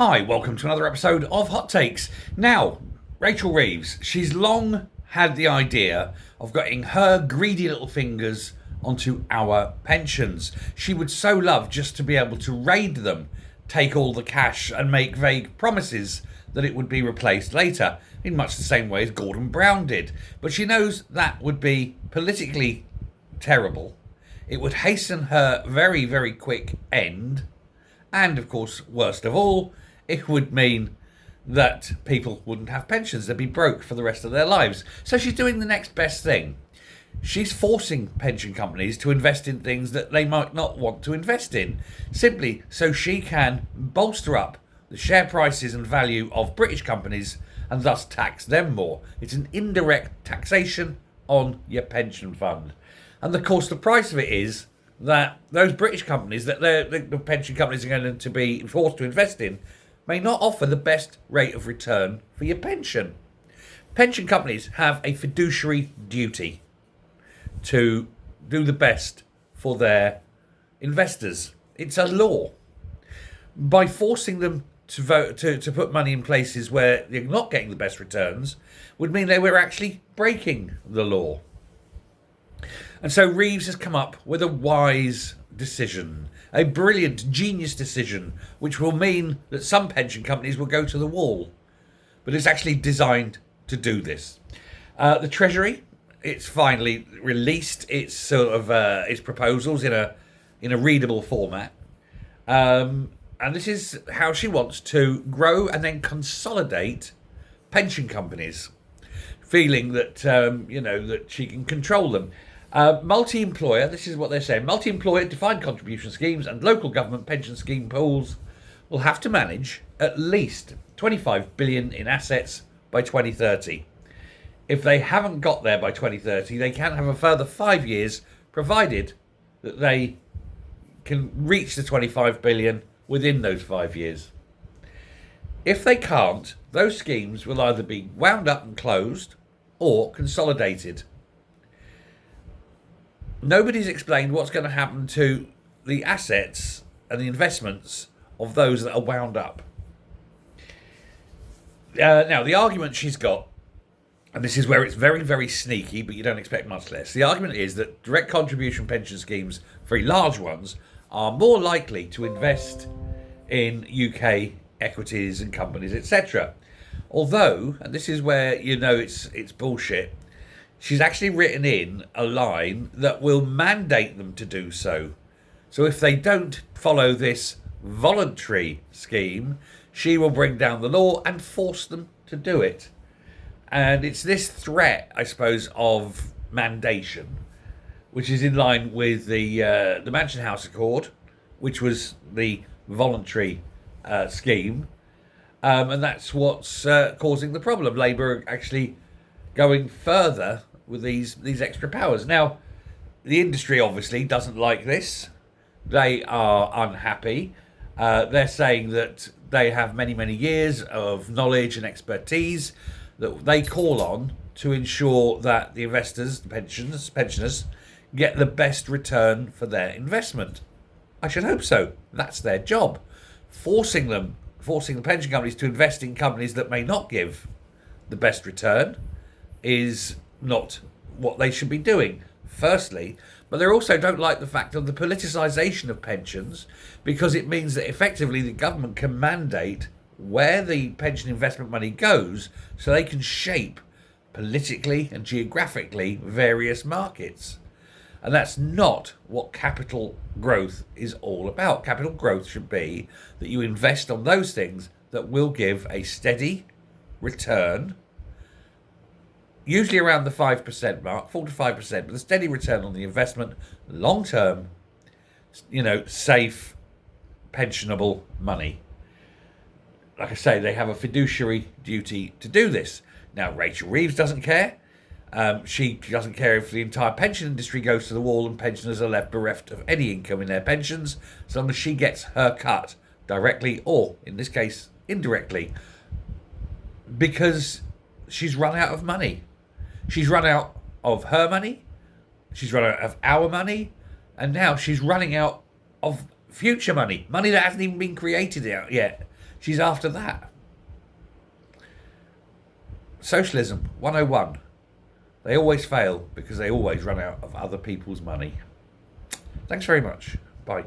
Hi, welcome to another episode of Hot Takes. Now, Rachel Reeves, she's long had the idea of getting her greedy little fingers onto our pensions. She would so love just to be able to raid them, take all the cash and make vague promises that it would be replaced later, in much the same way as Gordon Brown did. But she knows that would be politically terrible. It would hasten her very, very quick end. And of course, worst of all, it would mean that people wouldn't have pensions. They'd be broke for the rest of their lives. So she's doing the next best thing. She's forcing pension companies to invest in things that they might not want to invest in, simply so she can bolster up the share prices and value of British companies and thus tax them more. It's an indirect taxation on your pension fund. And of course, the price of it is that those British companies that the pension companies are going to be forced to invest in may not offer the best rate of return for your pension. Pension companies have a fiduciary duty to do the best for their investors. It's a law. By forcing them to vote to put money in places where they're not getting the best returns would mean they were actually breaking the law. And so Reeves has come up with a wise decision, a brilliant, genius decision, which will mean that some pension companies will go to the wall. But it's actually designed to do this. The Treasury, it's finally released its its proposals in a readable format, and this is how she wants to grow and then consolidate pension companies, feeling that that she can control them. Multi-employer, this is what they're saying, multi-employer defined contribution schemes and local government pension scheme pools will have to manage at least 25 billion in assets by 2030. If they haven't got there by 2030, they can have a further 5 years, provided that they can reach the 25 billion within those 5 years. If they can't, those schemes will either be wound up and closed or consolidated. Nobody's explained what's going to happen to the assets and the investments of those that are wound up. Now, the argument she's got, and this is where it's very, very sneaky, but you don't expect much less. The argument is that direct contribution pension schemes, very large ones, are more likely to invest in UK equities and companies, etc. Although, and this is where it's bullshit, she's actually written in a line that will mandate them to do so. So if they don't follow this voluntary scheme, she will bring down the law and force them to do it. And it's this threat, I suppose, of mandation, which is in line with the Mansion House Accord, which was the voluntary scheme. And that's what's causing the problem. Labour are actually going further with these extra powers. Now, the industry obviously doesn't like this. They are unhappy. They're saying that they have many, many years of knowledge and expertise that they call on to ensure that the investors, the pensioners, get the best return for their investment. I should hope so. That's their job. Forcing the pension companies to invest in companies that may not give the best return is not what they should be doing, firstly. But they also don't like the fact of the politicisation of pensions, because it means that effectively the government can mandate where the pension investment money goes, so they can shape politically and geographically various markets. And that's not what capital growth is all about. Capital growth should be that you invest on those things that will give a steady return, usually around the 5% mark, 4 to 5%, but a steady return on the investment, long term, safe, pensionable money. Like I say, they have a fiduciary duty to do this. Now, Rachel Reeves doesn't care. She doesn't care if the entire pension industry goes to the wall and pensioners are left bereft of any income in their pensions, as long as she gets her cut directly or, in this case, indirectly, because she's run out of money. She's run out of her money, she's run out of our money, and now she's running out of future money that hasn't even been created yet. She's after that. Socialism 101. They always fail because they always run out of other people's money. Thanks very much. Bye.